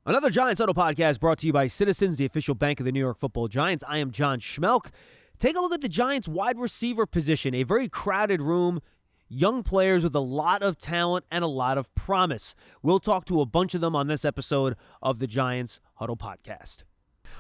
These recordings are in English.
Another Giants Huddle podcast brought to you by Citizens, the official bank of the New York Football Giants. I am John Schmeelk. Take a look at the Giants wide receiver position, a very crowded room, young players with a lot of talent and a lot of promise. We'll talk to a bunch of them on this episode of the Giants Huddle podcast.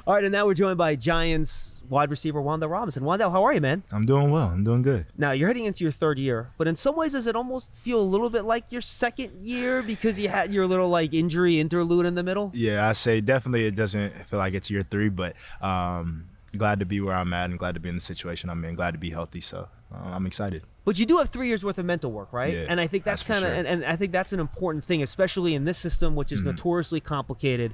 All right, and now we're joined by Giants wide receiver Wan'Dale Robinson. Wan'Dale, how are you, man? I'm doing well. I'm doing good. Now, you're heading into your third year, but in some ways, does it almost feel a little bit like your second year because you had your little injury interlude in the middle? Yeah, I say definitely it doesn't feel like it's year three, but glad to be where I'm at and glad to be in the situation I'm in, glad to be healthy, so I'm excited. But you do have 3 years worth of mental work, right? Yeah, and I think that's kind of, sure. and I think that's an important thing, especially in this system, which is notoriously complicated.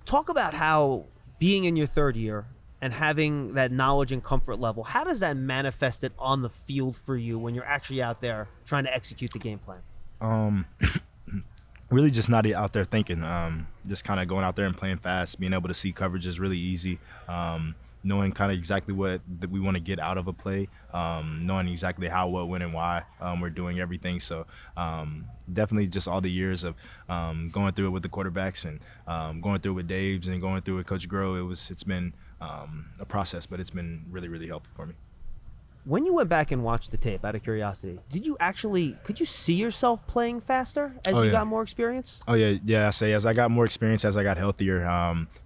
Talk about how being in your third year and having that knowledge and comfort level, how does that manifest it on the field for you when you're actually out there trying to execute the game plan? Really just not out there thinking, just kind of going out there and playing fast, being able to see coverage is really easy, knowing kind of exactly what that we want to get out of a play, knowing exactly how, what, when, and why we're doing everything. So definitely just all the years of going through it with the quarterbacks and going through it with Daves and going through it with Coach Groh, it's been a process, but it's been really, really helpful for me. When you went back and watched the tape, out of curiosity, could you see yourself playing faster as you got more experience? Oh, yeah. I say as I got more experience, as I got healthier,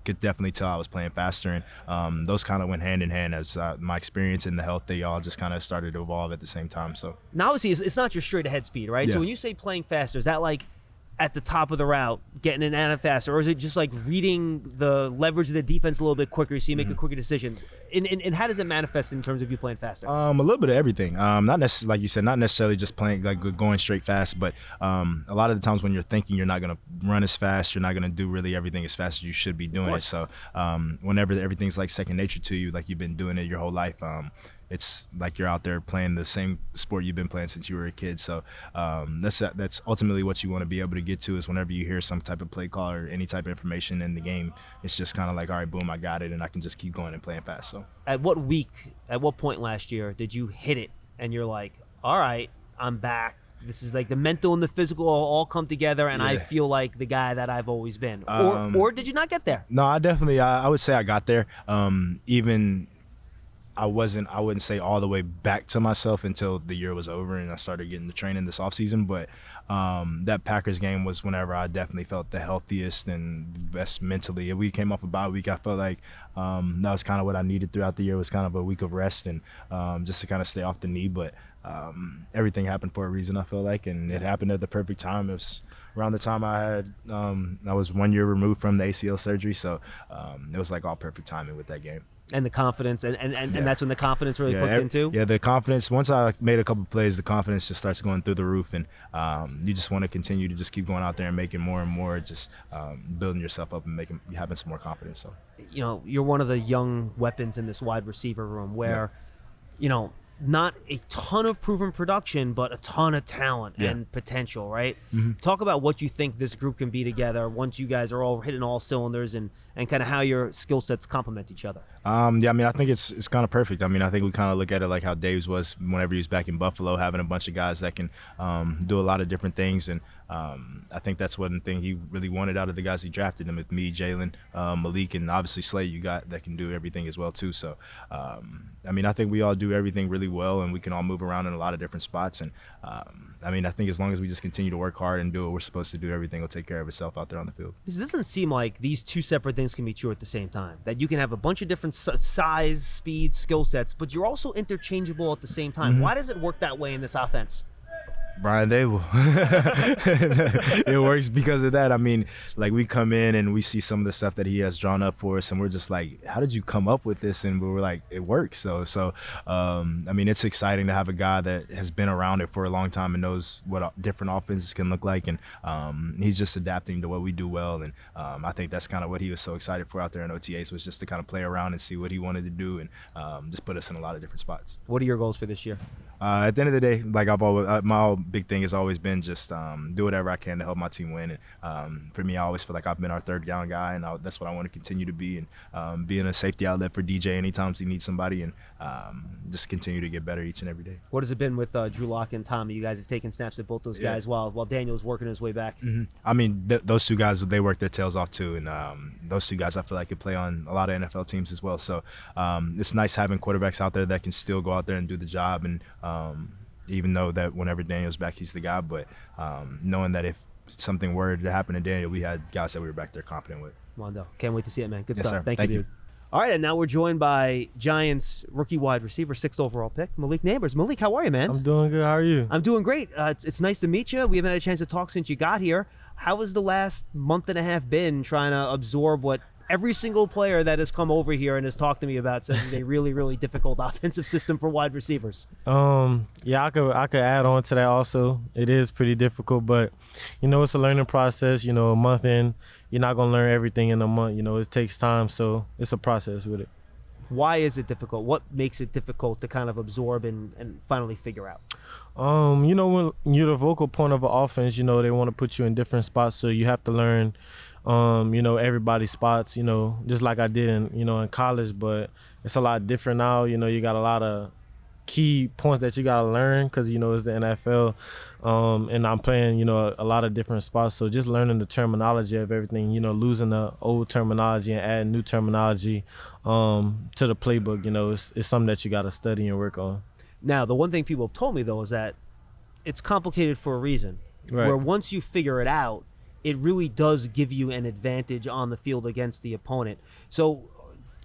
could definitely tell I was playing faster. And those kind of went hand in hand as my experience and the health, they all just kind of started to evolve at the same time. So now, obviously, it's not your straight ahead speed, right? Yeah. So when you say playing faster, is that like at the top of the route, getting it out faster, or is it just like reading the leverage of the defense a little bit quicker so you make a quicker decision? And how does it manifest in terms of you playing faster? A little bit of everything. Not necessarily, like you said, not necessarily just playing like going straight fast, but a lot of the times when you're thinking you're not going to run as fast, you're not going to do really everything as fast as you should be doing it. So whenever everything's like second nature to you, like you've been doing it your whole life, it's like you're out there playing the same sport you've been playing since you were a kid. So that's ultimately what you want to be able to get to, is whenever you hear some type of play call or any type of information in the game, it's just kind of like, all right, boom, I got it, and I can just keep going and playing fast. So at what point last year did you hit it and you're like, all right, I'm back? This is like the mental and the physical all come together, and I feel like the guy that I've always been. Or did you not get there? No, I would say I got there. I wouldn't say all the way back to myself until the year was over and I started getting the training this offseason. But that Packers game was whenever I definitely felt the healthiest and best mentally. We came off a bye week. I felt like that was kind of what I needed throughout the year, was kind of a week of rest and just to kind of stay off the knee. But everything happened for a reason, I feel like, and it happened at the perfect time. It was around the time I was 1 year removed from the ACL surgery. So it was like all perfect timing with that game. And the confidence, and that's when the confidence really clicked into? Yeah, the confidence. Once I made a couple plays, the confidence just starts going through the roof, and you just want to continue to just keep going out there and making more and more, just building yourself up and having some more confidence. So, you're one of the young weapons in this wide receiver room where, not a ton of proven production, but a ton of talent and potential, right? Mm-hmm. Talk about what you think this group can be together once you guys are all hitting all cylinders and kind of how your skill sets complement each other. I think it's kind of perfect. I think we kind of look at it like how Dave's was whenever he was back in Buffalo, having a bunch of guys that can do a lot of different things. And I think that's one thing he really wanted out of the guys he drafted, him with me, Jalin, Malik, and obviously Slay, you got that can do everything as well too. So, I think we all do everything really well, and we can all move around in a lot of different spots. And I think as long as we just continue to work hard and do what we're supposed to do, everything will take care of itself out there on the field. It doesn't seem like these two separate things can be true at the same time, that you can have a bunch of different size, speed, skill sets, but you're also interchangeable at the same time. Mm-hmm. Why does it work that way in this offense? Brian Dable. It works because of that. We come in and we see some of the stuff that he has drawn up for us, and we're just like, how did you come up with this? And we're like, it works though. So, it's exciting to have a guy that has been around it for a long time and knows what different offenses can look like. And he's just adapting to what we do well. And I think that's kind of what he was so excited for out there in OTAs, was just to kind of play around and see what he wanted to do and just put us in a lot of different spots. What are your goals for this year? At the end of the day, like I've always, my whole big thing has always been just do whatever I can to help my team win. And for me, I always feel like I've been our third down guy, and that's what I want to continue to be. And being a safety outlet for DJ anytime he needs somebody, and just continue to get better each and every day. What has it been with Drew Lock and Tommy? You guys have taken snaps at both those guys while Daniel's working his way back. Mm-hmm. I mean, those two guys, they work their tails off too, and those two guys I feel like could play on a lot of NFL teams as well. So it's nice having quarterbacks out there that can still go out there and do the job, and even though that whenever Daniel's back, he's the guy, but knowing that if something were to happen to Daniel, we had guys that we were back there confident with. Wan'Dale, can't wait to see it, man. Good Yes, stuff. sir. Thank you, dude. All right, and now we're joined by Giants rookie wide receiver, 6th overall pick, Malik Nabers. Malik, how are you, man? I'm doing good. How are you? I'm doing great. It's nice to meet you. We haven't had a chance to talk since you got here. How has the last month and a half been trying to absorb what every single player that has come over here and has talked to me about says is a really, really difficult offensive system for wide receivers? Yeah, I could add on to that also. It is pretty difficult, but it's a learning process. A month in, you're not gonna learn everything in a month. It takes time, so it's a process with it. Why is it difficult? What makes it difficult to kind of absorb and finally figure out? When you're the vocal point of an offense, they want to put you in different spots, so you have to learn everybody's spots, just like I did in college, but it's a lot different now. You got a lot of key points that you got to learn because, it's the NFL, and I'm playing, a lot of different spots. So just learning the terminology of everything, losing the old terminology and adding new terminology to the playbook, it's something that you got to study and work on. Now, the one thing people have told me, though, is that it's complicated for a reason. Right. Where once you figure it out, it really does give you an advantage on the field against the opponent. So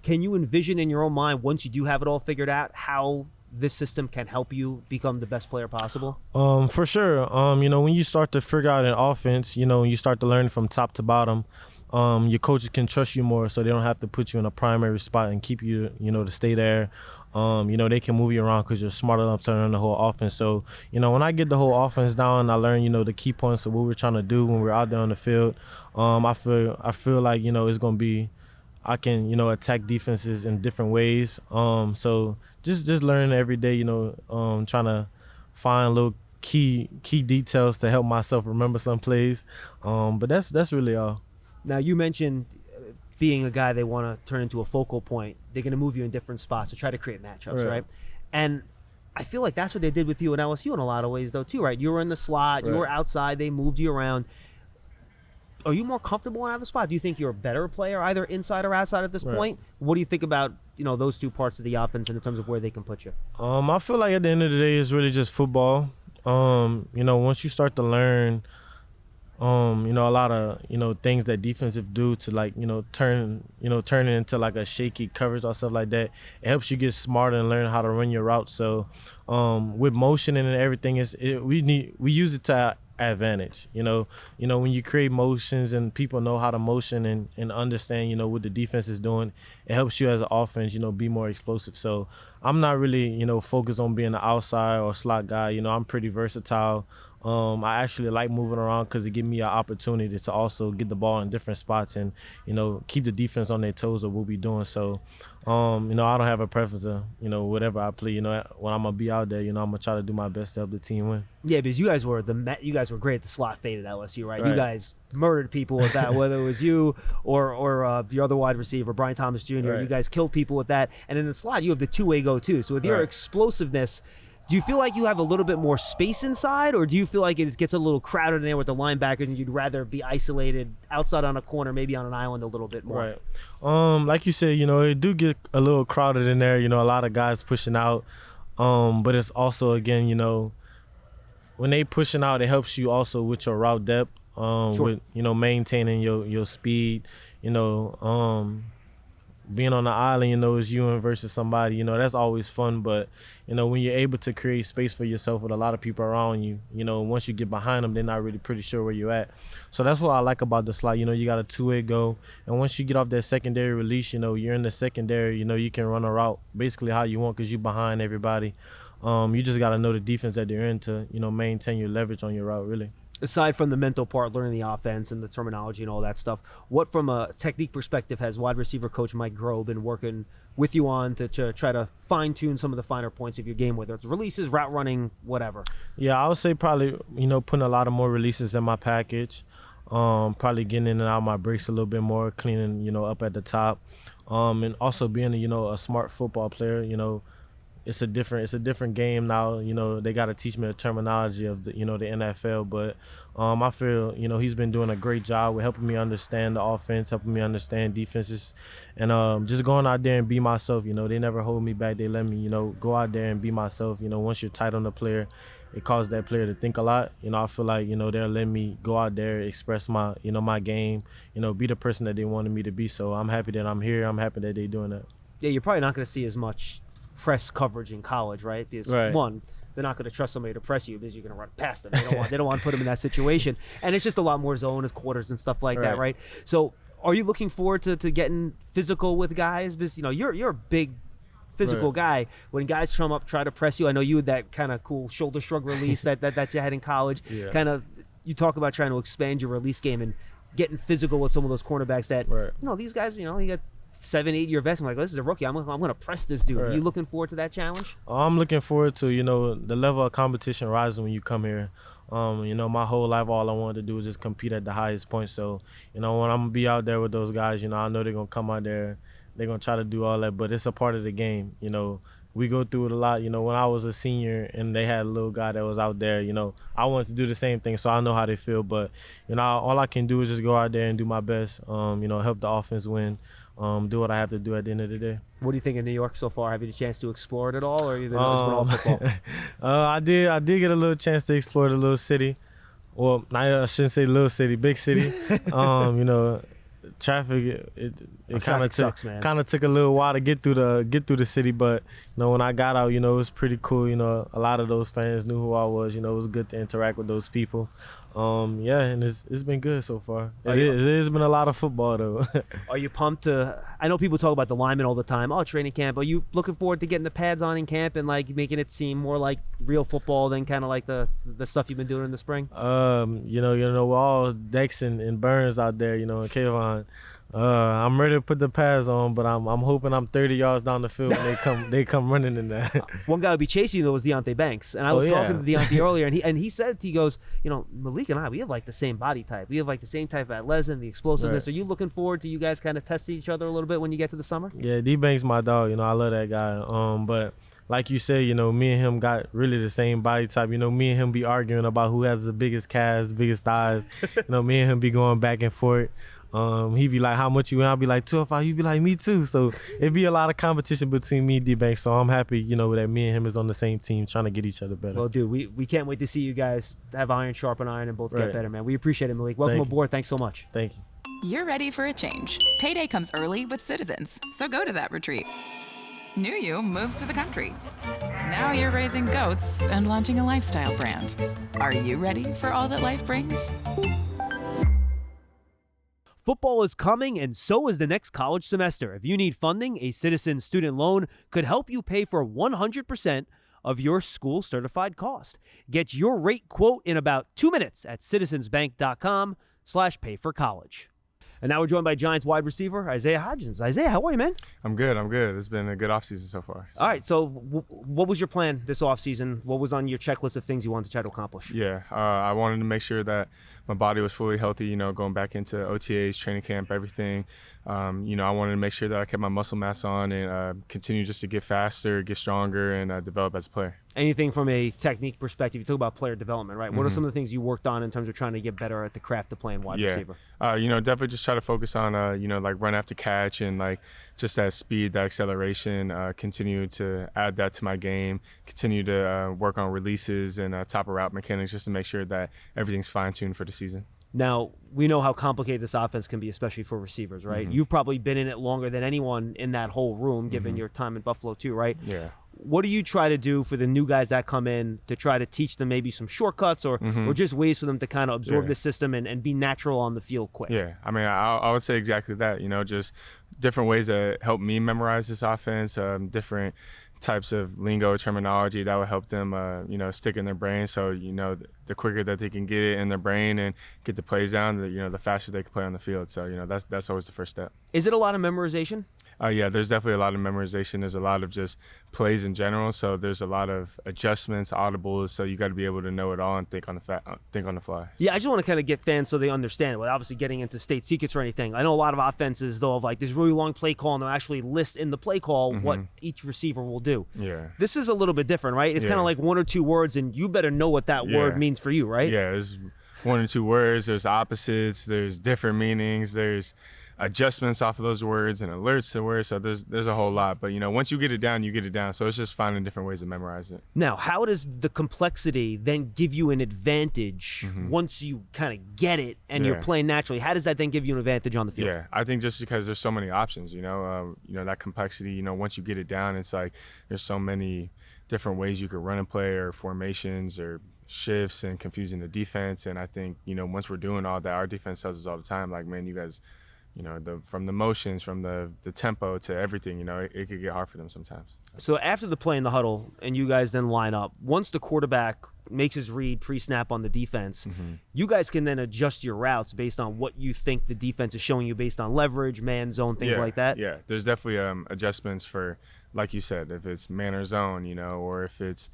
can you envision in your own mind, once you do have it all figured out, how this system can help you become the best player possible? For sure. When you start to figure out an offense, you start to learn from top to bottom, your coaches can trust you more, so they don't have to put you in a primary spot and keep you, to stay there. They can move you around because you're smart enough to learn the whole offense. So, when I get the whole offense down, I learn, the key points of what we're trying to do when we're out there on the field. I feel like, it's going to be, I can, attack defenses in different ways. So just learning every day, trying to find little key details to help myself remember some plays. But that's really all. Now, you mentioned being a guy they want to turn into a focal point. They're going to move you in different spots to try to create matchups, right? And I feel like that's what they did with you at LSU in a lot of ways, though, too, right? You were in the slot, you were outside, they moved you around. Are you more comfortable in either spot? Do you think you're a better player either inside or outside at this point? What do you think about, those two parts of the offense in terms of where they can put you? I feel like at the end of the day, it's really just football. Once you start to learn, a lot of, things that defensive do to turn it into like a shaky coverage or stuff like that. It helps you get smarter and learn how to run your route. So with motion and everything, we use it to our advantage. When you create motions and people know how to motion and understand, what the defense is doing, it helps you as an offense, be more explosive. So I'm not really, focused on being an outside or slot guy. I'm pretty versatile. I actually like moving around because it gives me an opportunity to also get the ball in different spots and, keep the defense on their toes of what we're doing. So, I don't have a preference of, whatever I play. When I'm going to be out there, I'm going to try to do my best to help the team win. Yeah, because you guys were great at the slot fade at LSU, right? You guys murdered people with that, whether it was you or the other wide receiver, Brian Thomas Jr. You guys killed people with that. And in the slot, you have the two-way go, too. So with your explosiveness, do you feel like you have a little bit more space inside, or do you feel like it gets a little crowded in there with the linebackers and you'd rather be isolated outside on a corner, maybe on an island a little bit more? Right. Like you said, it do get a little crowded in there, a lot of guys pushing out. But it's also, again, when they pushing out, it helps you also with your route depth, with, maintaining your speed, being on the island, it's you versus somebody, that's always fun. But, when you're able to create space for yourself with a lot of people around you, once you get behind them, they're not really pretty sure where you're at. So that's what I like about the slot. You got a two-way go. And once you get off that secondary release, you're in the secondary, you can run a route basically how you want because you're behind everybody. You just got to know the defense that they're in to, maintain your leverage on your route, really. Aside from the mental part, learning the offense and the terminology and all that stuff, what from a technique perspective has wide receiver coach Mike Groh been working with you on to try to fine-tune some of the finer points of your game, whether it's releases, route running, whatever? Yeah, I would say probably, putting a lot of more releases in my package. Probably getting in and out of my breaks a little bit more, cleaning, up at the top. And also being, a smart football player, it's a different game now. They got to teach me the terminology of the NFL, but I feel he's been doing a great job with helping me understand the offense, helping me understand defenses, and just going out there and be myself. They never hold me back. They let me go out there and be myself. Once you're tight on the player, it causes that player to think a lot. I feel like they're letting me go out there, express my my game, be the person that they wanted me to be. So I'm happy that I'm here. I'm happy that they're doing that. Yeah, you're probably not going to see as much press coverage in college, right? Because one, they're not going to trust somebody to press you because you're going to run past them. They don't want to put them in that situation, and it's just a lot more zone of quarters and stuff like that, right? So, are you looking forward to getting physical with guys? Because you're a big physical guy. When guys come up try to press you, I know you had that kind of cool shoulder shrug release that you had in college. Yeah. Kind of, you talk about trying to expand your release game and getting physical with some of those cornerbacks that these guys, you got 7-8 year vets. I'm like, this is a rookie. I'm going to press this dude. Are you looking forward to that challenge? I'm looking forward to, the level of competition rises when you come here. My whole life, all I wanted to do was just compete at the highest point. So, when I'm going to be out there with those guys, I know they're going to come out there. They're going to try to do all that, but it's a part of the game. We go through it a lot. When I was a senior and they had a little guy that was out there, I wanted to do the same thing, so I know how they feel. But, all I can do is just go out there and do my best, help the offense win. Do what I have to do at the end of the day. What do you think of New York so far? Have you had a chance to explore it at all, or it's been all football? I did get a little chance to explore the little city. Well, I shouldn't say little city, big city. Traffic it kind of took a little while to get through the city, but when I got out, it was pretty cool. A lot of those fans knew who I was. It was good to interact with those people. And it's been good so far. It has been a lot of football though. Are you pumped to? I know people talk about the linemen all the time. Oh, training camp. Are you looking forward to getting the pads on in camp and like making it seem more like real football than kind of like the stuff you've been doing in the spring? We're all Dex and Burns out there. And Kayvon. I'm ready to put the pads on, but I'm hoping I'm 30 yards down the field when they come running in that. One guy would be chasing you though was Deontay Banks, and I was talking to Deontay earlier, and he said he goes, Malik and I, we have like the same body type, we have like the same type of athleticism, the explosiveness. Are you looking forward to you guys kind of testing each other a little bit when you get to the summer? Yeah, D Banks my dog. I love that guy. But like you said, me and him got really the same body type. Me and him be arguing about who has the biggest calves, biggest thighs. Me and him be going back and forth. He'd be like, how much you win? I'll be like, 205. He'd be like, me too. So it'd be a lot of competition between me and D-Banks. So I'm happy, that me and him is on the same team trying to get each other better. Well, dude, we can't wait to see you guys have iron sharpen iron and both get better, man. We appreciate it, Malik. Welcome aboard. Thanks so much. Thank you. You're ready for a change. Payday comes early with Citizens, so go to that retreat. New you moves to the country. Now you're raising goats and launching a lifestyle brand. Are you ready for all that life brings? Football is coming, and so is the next college semester. If you need funding, a Citizens student loan could help you pay for 100% of your school certified cost. Get your rate quote in about 2 minutes at citizensbank.com/payforcollege. And now we're joined by Giants wide receiver Isaiah Hodgins. Isaiah, how are you, man? I'm good. It's been a good offseason so far. All right, so what was your plan this offseason? What was on your checklist of things you wanted to try to accomplish? Yeah, I wanted to make sure that my body was fully healthy, going back into OTAs, training camp, everything. I wanted to make sure that I kept my muscle mass on and continue just to get faster, get stronger, and develop as a player. Anything from a technique perspective, you talk about player development, right? What are some of the things you worked on in terms of trying to get better at the craft of playing wide receiver? Definitely just try to focus on, like run after catch and like just that speed, that acceleration, continue to add that to my game, continue to work on releases and top of route mechanics just to make sure that everything's fine-tuned for the season. Now, we know how complicated this offense can be, especially for receivers, right? You've probably been in it longer than anyone in that whole room, given your time in Buffalo too, right? Yeah. What do you try to do for the new guys that come in to try to teach them maybe some shortcuts or just ways for them to kind of absorb the system and be natural on the field quick? Yeah, I would say exactly that, just different ways that help me memorize this offense, different types of lingo terminology that will help them, stick in their brain. So, the quicker that they can get it in their brain and get the plays down, the faster they can play on the field. So, that's always the first step. Is it a lot of memorization? Yeah, there's definitely a lot of memorization. There's a lot of just plays in general. So there's a lot of adjustments, audibles. So you got to be able to know it all and think on the fly. Yeah, I just want to kind of get fans so they understand. Without obviously getting into state secrets or anything. I know a lot of offenses, though, have like this really long play call, and they'll actually list in the play call what each receiver will do. Yeah. This is a little bit different, right? It's kind of like one or two words, and you better know what that word means for you, right? Yeah, there's one or two words. There's opposites. There's different meanings. There's adjustments off of those words and alerts to words. So there's a whole lot. But, once you get it down, you get it down. So it's just finding different ways to memorize it. Now, how does the complexity then give you an advantage once you kind of get it and you're playing naturally? How does that then give you an advantage on the field? Yeah, I think just because there's so many options, that complexity, once you get it down, it's like there's so many different ways you could run a play or formations or shifts and confusing the defense. And I think, once we're doing all that, our defense tells us all the time, like, man, you guys – from the motions, from the tempo to everything, it could get hard for them sometimes. So after the play in the huddle and you guys then line up, once the quarterback makes his read pre-snap on the defense, you guys can then adjust your routes based on what you think the defense is showing you based on leverage, man, zone, things like that? Yeah, there's definitely adjustments for, like you said, if it's man or zone, or if it's,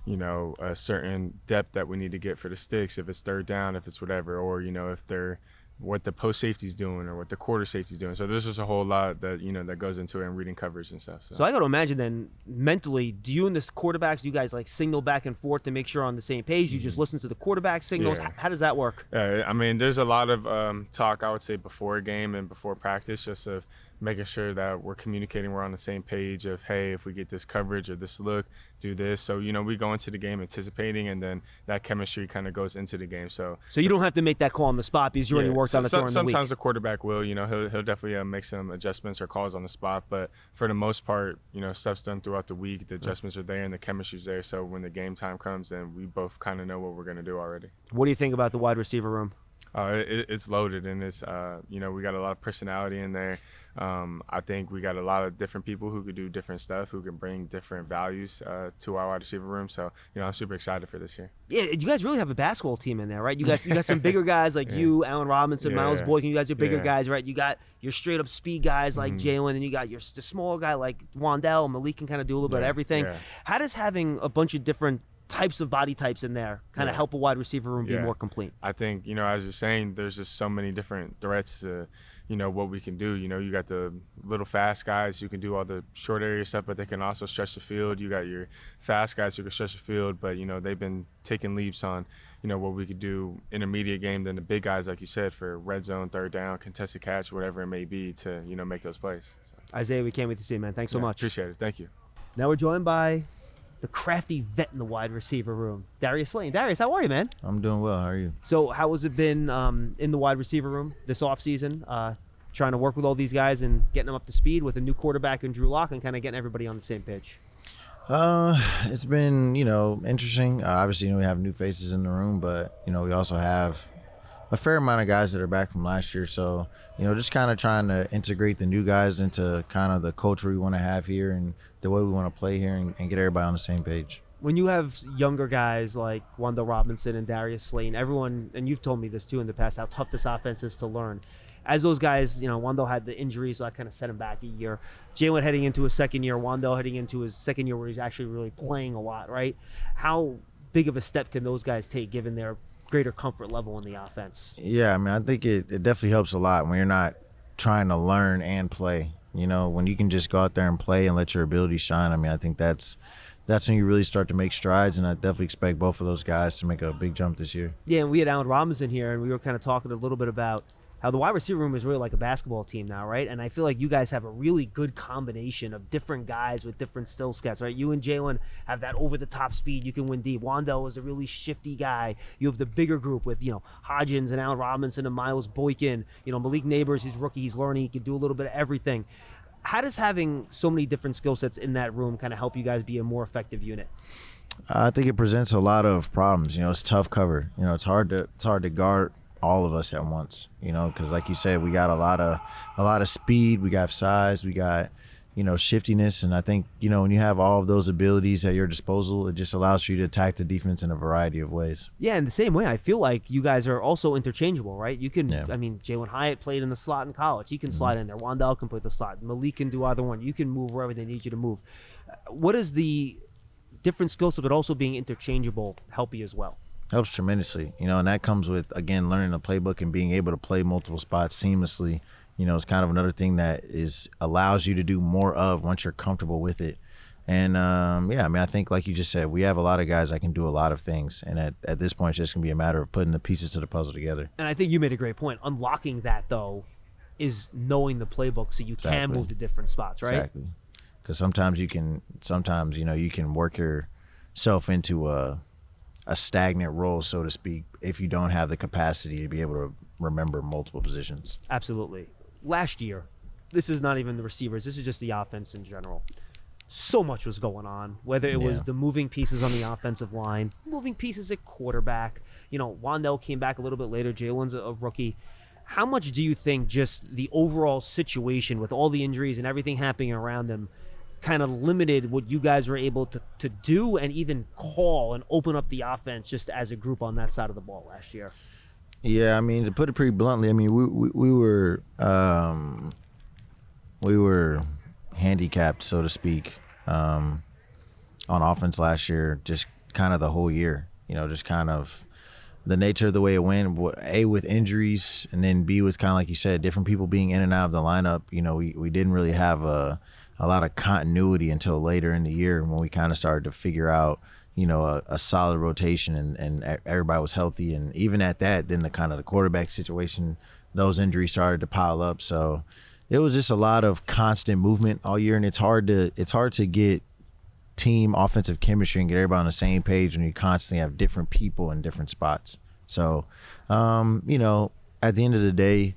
a certain depth that we need to get for the sticks, if it's third down, if it's whatever, or, if they're what the post safety's doing or what the quarter safety's doing. So there's just a whole lot that that goes into it and reading coverage and stuff. So I got to imagine then mentally, do you and the quarterbacks, do you guys like signal back and forth to make sure on the same page? You just listen to the quarterback signals. Yeah. How does that work? I mean, there's a lot of talk, I would say, before a game and before practice, just of making sure that we're communicating, we're on the same page of, hey, if we get this coverage or this look, do this. So, we go into the game anticipating, and then that chemistry kind of goes into the game. So you don't have to make that call on the spot because you already worked on it during the week. Sometimes the quarterback will, he'll definitely make some adjustments or calls on the spot. But for the most part, stuff's done throughout the week. The adjustments are there and the chemistry's there. So when the game time comes, then we both kind of know what we're going to do already. What do you think about the wide receiver room? It's loaded, and it's we got a lot of personality in there. I think we got a lot of different people who could do different stuff, who can bring different values to our wide receiver room. So I'm super excited for this year. Yeah, you guys really have a basketball team in there, right? You got some bigger guys like you, Jalin Robinson, Miles Boykin. You guys are bigger guys, right? You got your straight up speed guys like Jalin, and you got the smaller guy like Wan'Dale. Malik can kind of do a little bit of everything. Yeah. How does having a bunch of different types of body types in there kind of help a wide receiver room be more complete? I think, as you're saying, there's just so many different threats to, what we can do. You got the little fast guys who can do all the short area stuff, but they can also stretch the field. You got your fast guys who can stretch the field, but, they've been taking leaps on, what we could do intermediate game than the big guys, like you said, for red zone, third down, contested catch, whatever it may be to, make those plays. So. Isaiah, we can't wait to see you, man. Thanks so much. Appreciate it. Thank you. Now we're joined by the crafty vet in the wide receiver room, Darius Slayton. Darius, how are you, man? I'm doing well. How are you? So how has it been in the wide receiver room this offseason, trying to work with all these guys and getting them up to speed with a new quarterback in Drew Lock and kind of getting everybody on the same page? It's been, interesting. Obviously, we have new faces in the room, but, we also have a fair amount of guys that are back from last year. So, just kind of trying to integrate the new guys into kind of the culture we want to have here and the way we want to play here and get everybody on the same page. When you have younger guys like Wan'Dale Robinson and Darius Slayton, everyone, and you've told me this too in the past, how tough this offense is to learn. As those guys, Wan'Dale had the injury, so that kind of set him back a year. Jalin heading into his second year, Wan'Dale heading into his second year where he's actually really playing a lot, right? How big of a step can those guys take given their greater comfort level in the offense? Yeah, I think it definitely helps a lot when you're not trying to learn and play. When you can just go out there and play and let your ability shine, I think that's when you really start to make strides, and I definitely expect both of those guys to make a big jump this year. Yeah, and we had Jalin Robinson here, and we were kind of talking a little bit about how the wide receiver room is really like a basketball team now, right? And I feel like you guys have a really good combination of different guys with different skill sets, right? You and Jalin have that over-the-top speed. You can win deep. Wan'Dale is a really shifty guy. You have the bigger group with, Hodgins and Jalin Robinson and Miles Boykin. Malik Nabers, he's rookie, he's learning. He can do a little bit of everything. How does having so many different skill sets in that room kind of help you guys be a more effective unit? I think it presents a lot of problems. It's tough cover. It's hard to guard all of us at once, because like you said, we got a lot of speed, we got size, we got, shiftiness. And I think, when you have all of those abilities at your disposal, it just allows you to attack the defense in a variety of ways. Yeah, in the same way, I feel like you guys are also interchangeable, right? You can, Yeah. I mean, Jalin Hyatt played in the slot in college. He can slide in there. Wan'Dale can play the slot. Malik can do either one. You can move wherever they need you to move. What is the different skill set, but also being interchangeable, help you as well? Helps tremendously, and that comes with, again, learning the playbook and being able to play multiple spots seamlessly. It's kind of another thing that allows you to do more of once you're comfortable with it. And I think, like you just said, we have a lot of guys that can do a lot of things, and at this point, it's just gonna be a matter of putting the pieces to the puzzle together. And I think you made a great point. Unlocking that, though, is knowing the playbook so you can Exactly. move to different spots, right? Exactly. Because sometimes you can work yourself into a stagnant role, so to speak, if you don't have the capacity to be able to remember multiple positions. Absolutely. Last year, this is not even the receivers, this is just the offense in general. So much was going on, whether it was Yeah. the moving pieces on the offensive line, moving pieces at quarterback. Wan'Dale came back a little bit later. Jalen's a rookie. How much do you think just the overall situation with all the injuries and everything happening around them kind of limited what you guys were able to do and even call and open up the offense just as a group on that side of the ball last year? Yeah, I mean, to put it pretty bluntly, I mean, we were handicapped, so to speak, on offense last year, just kind of the whole year. Just kind of the nature of the way it went. A, with injuries, and then B, with kind of like you said, different people being in and out of the lineup. We didn't really have a lot of continuity until later in the year when we kind of started to figure out a solid rotation and everybody was healthy. And even at that, then the quarterback situation, those injuries started to pile up. So it was just a lot of constant movement all year. And it's hard to get team offensive chemistry and get everybody on the same page when you constantly have different people in different spots. So, at the end of the day,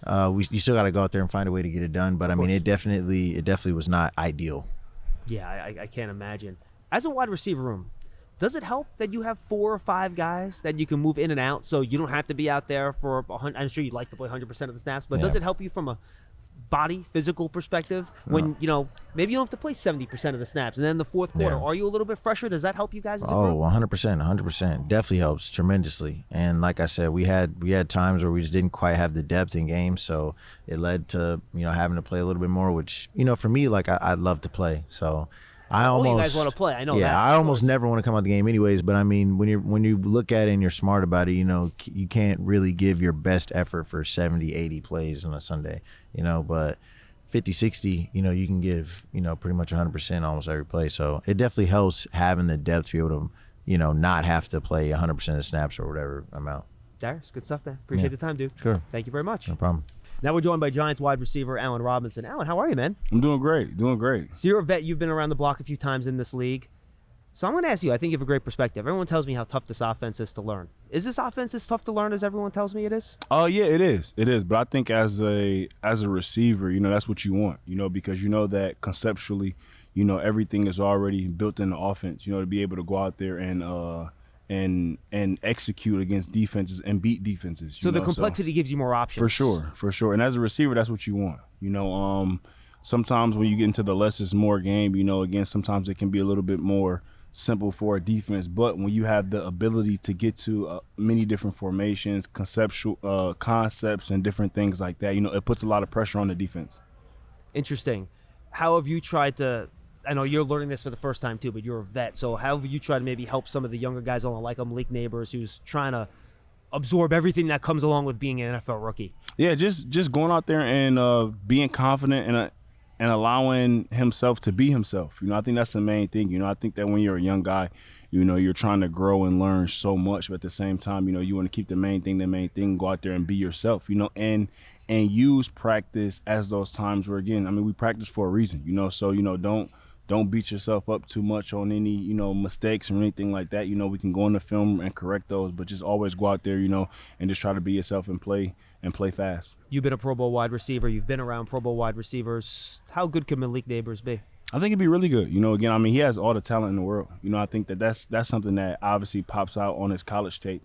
you still got to go out there and find a way to get it done. But I mean, it definitely was not ideal. Yeah, I can't imagine. As a wide receiver room, does it help that you have 4 or 5 guys that you can move in and out so you don't have to be out there for 100? I'm sure you'd like to play 100% of the snaps, but does Yeah. it help you from a body, physical perspective when, maybe you don't have to play 70% of the snaps and then the fourth quarter, Yeah. are you a little bit fresher? Does that help you guys as a Oh, group? 100%. Definitely helps tremendously. And like I said, we had times where we just didn't quite have the depth in games, so it led to, having to play a little bit more, which, for me, like I'd love to play. So I All almost, you guys want to play. I know that. yeah, I of almost course. never want to come out the game anyways, but I mean, when you look at it and you're smart about it, you can't really give your best effort for 70, 80 plays on a Sunday, but 50, 60, you can give, pretty much 100% almost every play. So it definitely helps having the depth to be able to, not have to play 100% of snaps or whatever amount. Darius, good stuff, man. Appreciate Yeah. the time, dude. Sure. Thank you very much. No problem. Now we're joined by Giants wide receiver Jalin Robinson. Jalin, how are you, man? I'm doing great. So you're a vet. You've been around the block a few times in this league. So I'm going to ask you, I think you have a great perspective. Everyone tells me how tough this offense is to learn. Is this offense as tough to learn as everyone tells me it is? Oh yeah, it is. It is. But I think as a receiver, that's what you want, because that conceptually, everything is already built in the offense, to be able to go out there and execute against defenses and beat defenses. So the complexity gives you more options. For sure. And as a receiver, that's what you want. Sometimes when you get into the less is more game, again, sometimes it can be a little bit more simple for a defense. But when you have the ability to get to many different formations, conceptual concepts, and different things like that, it puts a lot of pressure on the defense. Interesting. How have you tried to, I know you're learning this for the first time too, but you're a vet. So how have you tried to maybe help some of the younger guys along, like Malik Nabers, who's trying to absorb everything that comes along with being an NFL rookie? Yeah, just going out there and being confident and allowing himself to be himself. I think that's the main thing. I think that when you're a young guy, you're trying to grow and learn so much, but at the same time, you want to keep the main thing, go out there and be yourself, and use practice as those times where, again, we practice for a reason, so, don't beat yourself up too much on any, mistakes or anything like that. We can go in the film and correct those, but just always go out there, and just try to be yourself and play fast. You've been a Pro Bowl wide receiver. You've been around Pro Bowl wide receivers. How good could Malik Nabers be? I think he'd be really good. Again, he has all the talent in the world. I think that's something that obviously pops out on his college tape.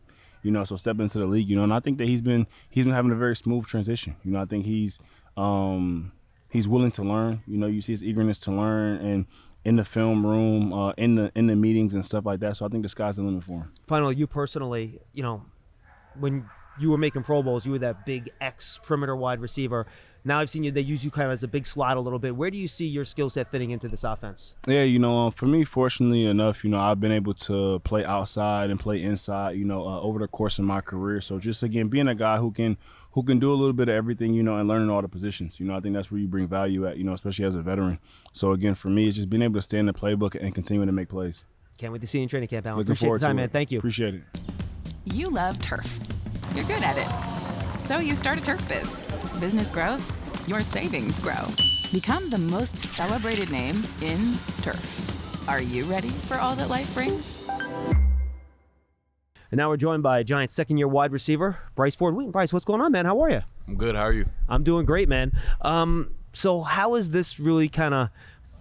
So step into the league, and I think that he's been having a very smooth transition. I think he's he's willing to learn. You know, you see his eagerness to learn, and in the film room, in the meetings and stuff like that. So I think the sky's the limit for him. Finally, you personally, you know, when you were making Pro Bowls, you were that big X perimeter wide receiver. Now I've seen they use you kind of as a big slot a little bit. Where do you see your skill set fitting into this offense? Yeah, you know, for me, fortunately enough, you know, I've been able to play outside and play inside, you know, over the course of my career. So just, again, being a guy who can do a little bit of everything, you know, and learning all the positions. You know, I think that's where you bring value at, you know, especially as a veteran. So, again, for me, it's just being able to stay in the playbook and continuing to make plays. Can't wait to see you in training camp, Alan. Looking Appreciate forward the time, to man. it. Thank you. Appreciate it. You love turf. You're good at it. So you start a turf biz. Business grows, your savings grow. Become the most celebrated name in turf. Are you ready for all that life brings? And now we're joined by Giants second-year wide receiver, Bryce Ford-Wheaton. Bryce, what's going on, man? How are you? I'm good. How are you? I'm doing great, man. So how is this really kind of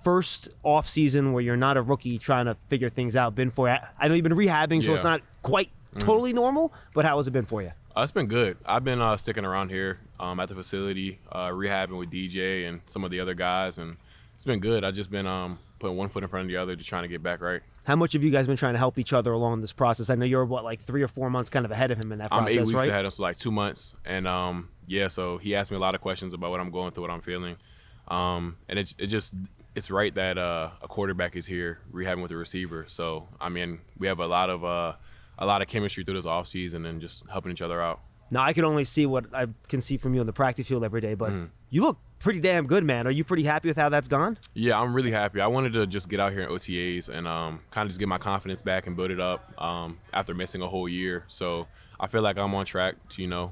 first off season where you're not a rookie trying to figure things out been for you? I know you've been rehabbing, so it's not quite totally normal, but how has it been for you? It's been good. I've been sticking around here at the facility, rehabbing with DJ and some of the other guys, and it's been good. I've just been putting one foot in front of the other, just trying to get back right. How much have you guys been trying to help each other along this process? I know you're, like 3 or 4 months kind of ahead of him in that process, I'm 8 weeks right? ahead of him, so like 2 months. And, so he asked me a lot of questions about what I'm going through, what I'm feeling. And it's right that a quarterback is here rehabbing with a receiver. So, I mean, we have a lot of chemistry through this offseason and just helping each other out. Now, I can only see what I can see from you on the practice field every day, but you look pretty damn good, man. Are you pretty happy with how that's gone? Yeah, I'm really happy. I wanted to just get out here in OTAs and kind of just get my confidence back and build it up after missing a whole year. So I feel like I'm on track to,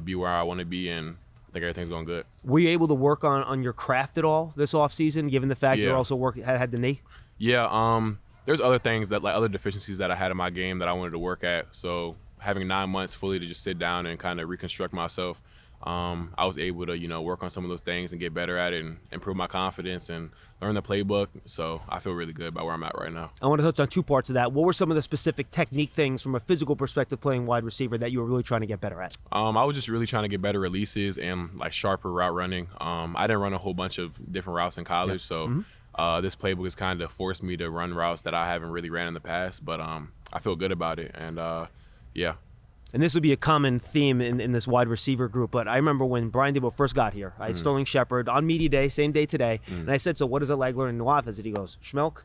be where I want to be, and I think everything's going good. Were you able to work on your craft at all this offseason, given the fact you're also had the knee? Yeah, there's other things that, like other deficiencies that I had in my game that I wanted to work at. So having 9 months fully to just sit down and kind of reconstruct myself, I was able to, work on some of those things and get better at it and improve my confidence and learn the playbook. So I feel really good about where I'm at right now. I want to touch on 2 parts of that. What were some of the specific technique things from a physical perspective playing wide receiver that you were really trying to get better at? I was just really trying to get better releases and like sharper route running. I didn't run a whole bunch of different routes in college, so this playbook has kind of forced me to run routes that I haven't really ran in the past, but I feel good about it, and yeah. And this would be a common theme in this wide receiver group, but I remember when Brian Debo first got here, I had Sterling Shepard on media day, same day today, and I said, so what is it like learning new offense? And he goes, Schmeelk,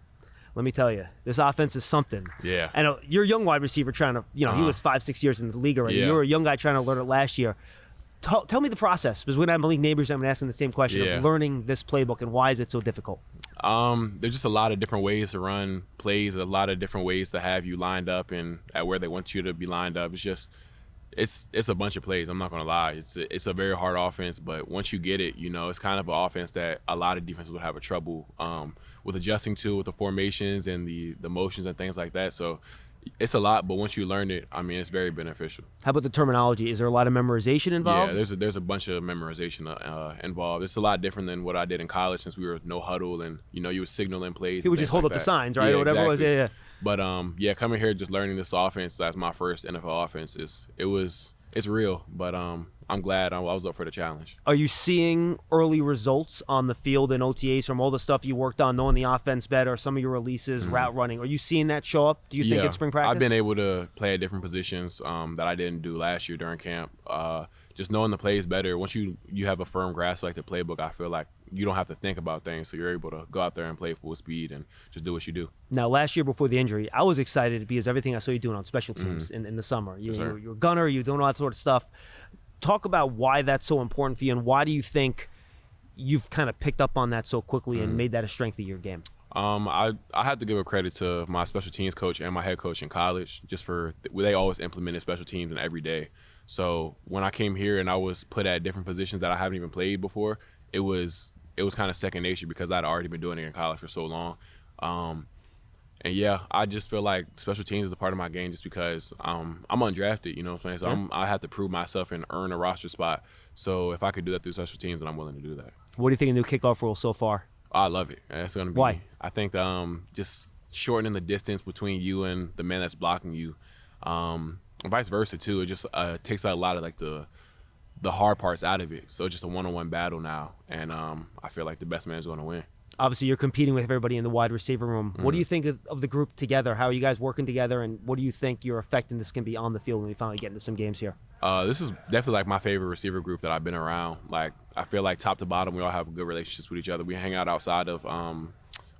let me tell you, this offense is something. Yeah. And you're a young wide receiver trying to, he was 5-6 years in the league already. Yeah. You were a young guy trying to learn it last year. Tell me the process, because when I have Malik Nabers, I'm asking the same question of learning this playbook, and why is it so difficult? There's just a lot of different ways to run plays, a lot of different ways to have you lined up and at where they want you to be lined up. It's just, it's a bunch of plays. I'm not gonna lie. It's a very hard offense, but once you get it, it's kind of an offense that a lot of defenses would have a trouble with adjusting to, with the formations and the motions and things like that. So it's a lot, but once you learn it, I mean, it's very beneficial. How about the terminology? Is there a lot of memorization involved? Yeah, there's a bunch of memorization involved. It's a lot different than what I did in college, since we were no huddle and you were signaling plays. You would just hold up the signs, right? Yeah, or whatever exactly. it was. Yeah. But coming here just learning this offense as my first NFL offense it's real. But I'm glad I was up for the challenge. Are you seeing early results on the field in OTAs from all the stuff you worked on, knowing the offense better, some of your releases, route running? Are you seeing that show up, do you think, in spring practice? I've been able to play at different positions that I didn't do last year during camp. Just knowing the plays better. Once you have a firm grasp like the playbook, I feel like you don't have to think about things, so you're able to go out there and play full speed and just do what you do. Now, last year before the injury, I was excited because everything I saw you doing on special teams in the summer. You're a gunner, you're doing all that sort of stuff. Talk about why that's so important for you, and why do you think you've kind of picked up on that so quickly and made that a strength of your game? I have to give a credit to my special teams coach and my head coach in college, just for they always implemented special teams in every day. So when I came here and I was put at different positions that I haven't even played before, it was kind of second nature because I'd already been doing it in college for so long. And yeah, I just feel like special teams is a part of my game just because I'm undrafted, you know what I'm saying? So I have to prove myself and earn a roster spot. So if I could do that through special teams, then I'm willing to do that. What do you think of the new kickoff rule so far? I love it. That's going to be. Why? I think just shortening the distance between you and the man that's blocking you. Vice versa too. It just takes out a lot of like the the hard parts out of it. So it's just a one-on-one battle now, and I feel like the best man is going to win. Obviously, you're competing with everybody in the wide receiver room. What do you think of the group together? How are you guys working together, and what do you think your effectiveness can be on the field when we finally get into some games here? This is definitely like my favorite receiver group that I've been around. Like, I feel like top to bottom, we all have good relationships with each other. We hang out outside of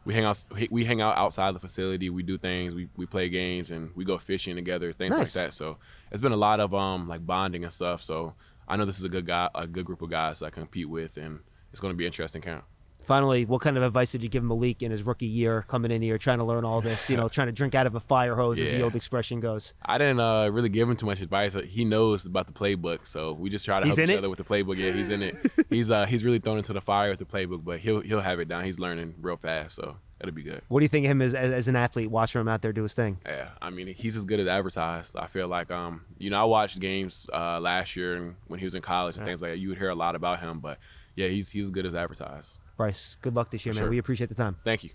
we hang out outside the facility. We do things. We play games and we go fishing together, things like that. So it's been a lot of like bonding and stuff. So I know this is a good group of guys that I compete with, and it's going to be an interesting camp. Finally, what kind of advice did you give Malik in his rookie year coming in here, trying to learn all this, trying to drink out of a fire hose, as the old expression goes? I didn't really give him too much advice. He knows about the playbook, so we just try to help each other with the playbook. Yeah, he's in it. He's really thrown into the fire with the playbook, but he'll have it down. He's learning real fast, so it'll be good. What do you think of him as an athlete, watching him out there do his thing? Yeah, I mean, he's as good as advertised. I feel like, I watched games last year and when he was in college and things like that. You would hear a lot about him, but yeah, he's as good as advertised. Bryce, good luck this year, man. Sure. We appreciate the time. Thank you.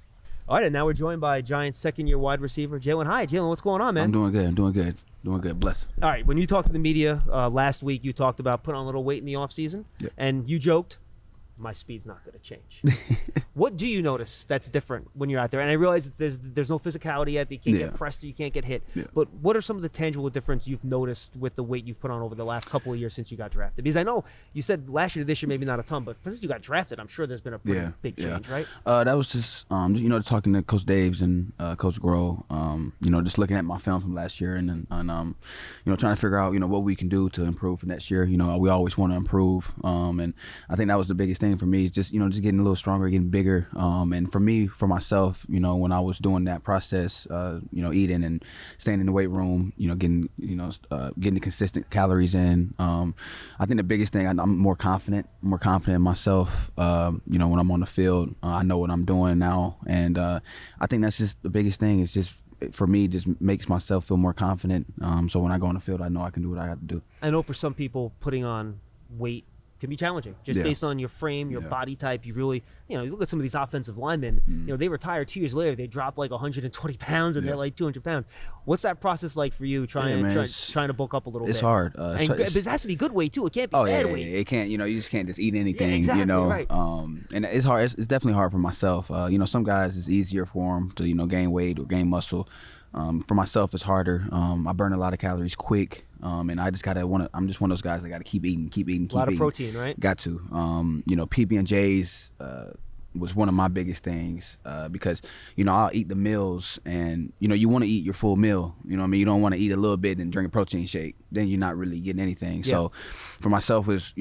All right, and now we're joined by Giants' second-year wide receiver, Jalin Hyatt. Jalin, what's going on, man? I'm doing good. Bless. All right, when you talked to the media last week, you talked about putting on a little weight in the offseason, and you joked, my speed's not going to change. What do you notice that's different when you're out there? And I realize that there's no physicality yet. You can't get pressed, you can't get hit. But what are some of the tangible difference you've noticed with the weight you've put on over the last couple of years since you got drafted? Because I know you said last year to this year maybe not a ton, but since you got drafted, I'm sure there's been a pretty big change, right? That was just talking to Coach Daves and Coach Grohl, just looking at my film from last year and trying to figure out what we can do to improve for next year. We always want to improve, and I think that was the biggest thing for me is just getting a little stronger, getting bigger. And for myself, when I was doing that process, eating and staying in the weight room, getting the consistent calories in. I think the biggest thing, I'm more confident in myself. When I'm on the field, I know what I'm doing now, and I think that's just the biggest thing. Is just for me, just makes myself feel more confident. So when I go on the field, I know I can do what I have to do. I know for some people, putting on weight can be challenging just based on your frame, your body type. You really, you look at some of these offensive linemen, they retire 2 years later, they drop like 120 pounds and they're like 200 pounds. What's that process like for you trying to bulk up a little bit? It's hard. But it has to be good weight too. It can't be bad weight. It can't, you just can't just eat anything, exactly, right. And it's hard. It's definitely hard for myself. Some guys it's easier for them to, gain weight or gain muscle. For myself, it's harder. I burn a lot of calories quick, and I just I'm just one of those guys that got to keep eating. A lot of protein, right? Got to. PB&Js was one of my biggest things because I'll eat the meals, and you want to eat your full meal. You don't want to eat a little bit and drink a protein shake. Then you're not really getting anything. Yeah. So for myself, is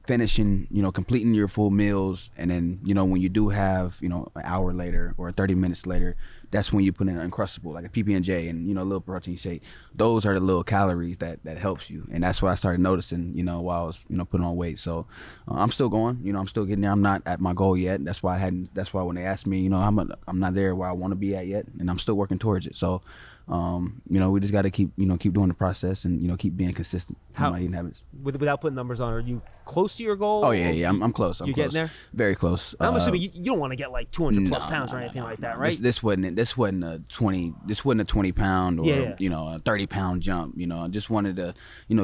finishing, completing your full meals, and then when you do have an hour later or 30 minutes later, that's when you put in an Uncrustable, like a PB&J and, a little protein shake. Those are the little calories that helps you. And that's what I started noticing, while I was, putting on weight. So I'm still going, I'm still getting there. I'm not at my goal yet. That's why when they asked me, I'm not there where I want to be at yet. And I'm still working towards it. So, we just got to keep doing the process and, keep being consistent in my eating habits. Without putting numbers on, are you close to your goal? Oh, yeah. I'm close. You're getting there? Very close. I'm assuming you don't want to get like 200 plus pounds or anything like that, right? This wasn't a 20 pound or, a 30 pound jump. I just wanted to,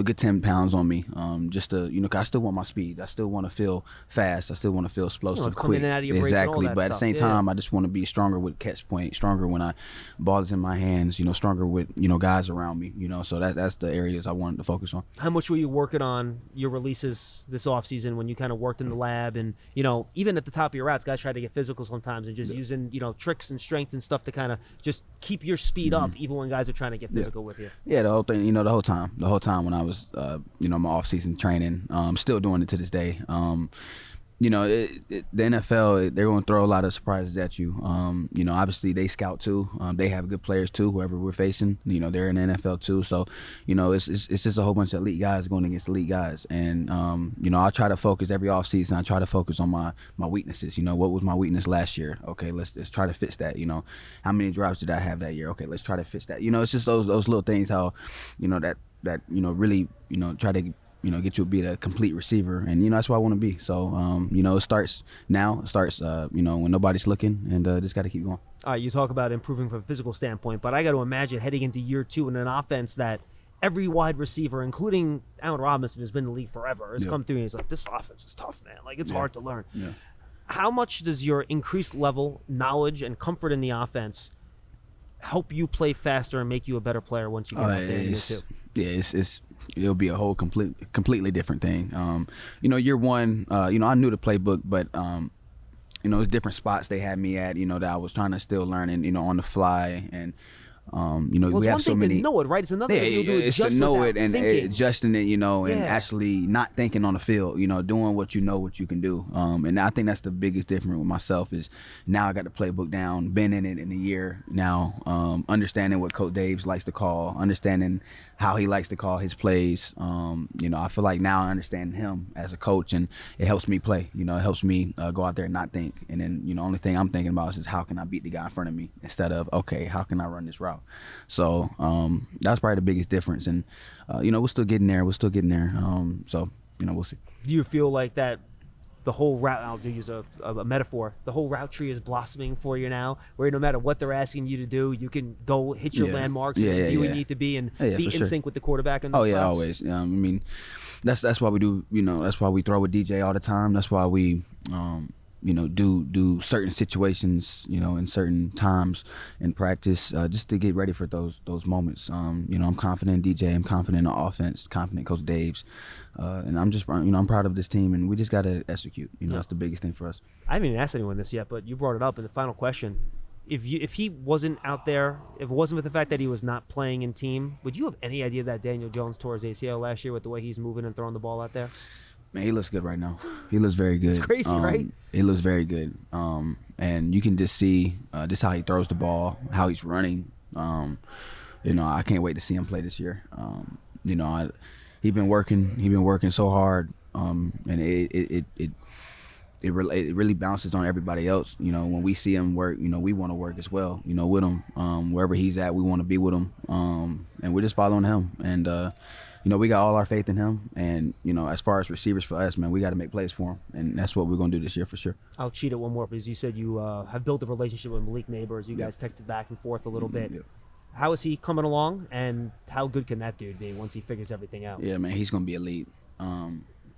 get 10 pounds on me. Just to, 'cause I still want my speed. I still want to feel fast. I still want to feel explosive, quick. Coming in and out of your breaks and all that but at the same time, I just want to be stronger with catch point, stronger when ball is in my hands, stronger with, guys around me, so that's the areas I wanted to focus on. How much were you working on your releases this offseason when you kind of worked in the lab and, even at the top of your routes, guys try to get physical sometimes and just using, tricks and strength and stuff to kind of just keep your speed up even when guys are trying to get physical with you? Yeah, the whole thing, the whole time when I was, my off-season training, still doing it to this day. The NFL, they're going to throw a lot of surprises at you. Obviously they scout too. They have good players too, whoever we're facing. They're in the NFL too. So, it's just a whole bunch of elite guys going against elite guys. And, I'll try to focus every offseason. I try to focus on my weaknesses. What was my weakness last year? Okay, let's try to fix that. How many drops did I have that year? Okay, let's try to fix that. It's just those little things how, that really, try to get you to be a complete receiver, and that's what I want to be. So it starts now. It starts when nobody's looking, and just got to keep going. All right, you talk about improving from a physical standpoint, but I got to imagine heading into year two in an offense that every wide receiver, including Allen Robinson, who's been in the league forever, has come through and he's like, this offense is tough, man. Like, it's hard to learn. Yeah. How much does your increased level, knowledge, and comfort in the offense help you play faster and make you a better player once you get out there in year two? Yeah, it'll be a whole completely different thing. Year one, I knew the playbook, but there's different spots they had me at, that I was trying to still learn and, on the fly. And, we have so many. To know it, right? It's another thing to do it it's just to know it and thinking. adjusting it, and actually not thinking on the field, doing what you can do. And I think that's the biggest difference with myself is now I got the playbook down, been in it in a year now, understanding what Coach Daves likes to call, understanding how he likes to call his plays. I feel like now I understand him as a coach, and it helps me play. It helps me go out there and not think. And then, only thing I'm thinking about is just how can I beat the guy in front of me instead of, okay, how can I run this route? So that's probably the biggest difference. And, we're still getting there. So, we'll see. Do you feel like that the whole route, I'll use a metaphor, the whole route tree is blossoming for you now, where no matter what they're asking you to do, you can go hit your landmarks and where you need to be and be in sync with the quarterback in those routes? Always. That's why we do, that's why we throw with DJ all the time. That's why we, do certain situations, in certain times in practice, just to get ready for those moments. I'm confident in DJ, I'm confident in the offense, confident in Coach Daves, and I'm just, I'm proud of this team, and we just got to execute. That's the biggest thing for us. I haven't even asked anyone this yet, but you brought it up in the final question. If he wasn't out there, if it wasn't with the fact that he was not playing in team, would you have any idea that Daniel Jones tore his ACL last year with the way he's moving and throwing the ball out there? Man, he looks good right now. He looks very good. It's crazy, right? He looks very good. And you can just see just how he throws the ball, how he's running. I can't wait to see him play this year. He's been working so hard, and it really bounces on everybody else. When we see him work, we want to work as well. With him, wherever he's at, we want to be with him. And we're just following him. And we got all our faith in him. And, as far as receivers for us, man, we got to make plays for him. And that's what we're going to do this year for sure. I'll cheat it one more because you said you have built a relationship with Malik Nabers. You guys texted back and forth a little bit. Yeah. How is he coming along, and how good can that dude be once he figures everything out? Yeah, man, he's going to be elite.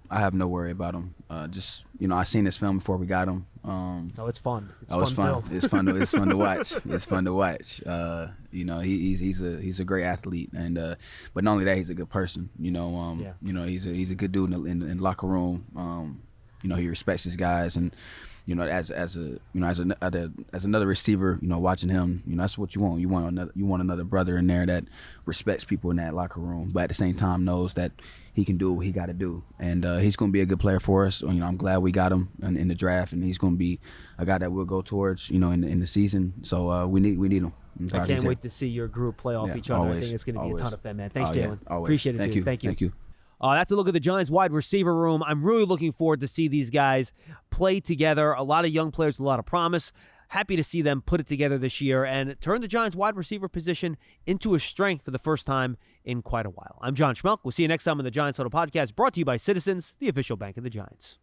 I have no worry about him. I seen this film before we got him. It's fun. It's fun. It's fun to watch. It's fun to watch. He's a great athlete, and but not only that, he's a good person. He's a good dude in the locker room. He respects his guys, and as another receiver, watching him, that's what you want. You want another brother in there that respects people in that locker room, but at the same time knows that he can do what he got to do, and he's going to be a good player for us. I'm glad we got him in the draft, and he's going to be a guy that we'll go towards, in the season. So we need him. I can't wait to see your group play off each other. Always, I think it's going to be a ton of fun, man. Thanks, Jalen. Jalin. Appreciate it, dude. Thank you. That's a look at the Giants wide receiver room. I'm really looking forward to see these guys play together. A lot of young players with a lot of promise. Happy to see them put it together this year and turn the Giants wide receiver position into a strength for the first time in quite a while. I'm John Schmeelk. We'll see you next time on the Giants Huddle podcast, brought to you by Citizens, the official bank of the Giants.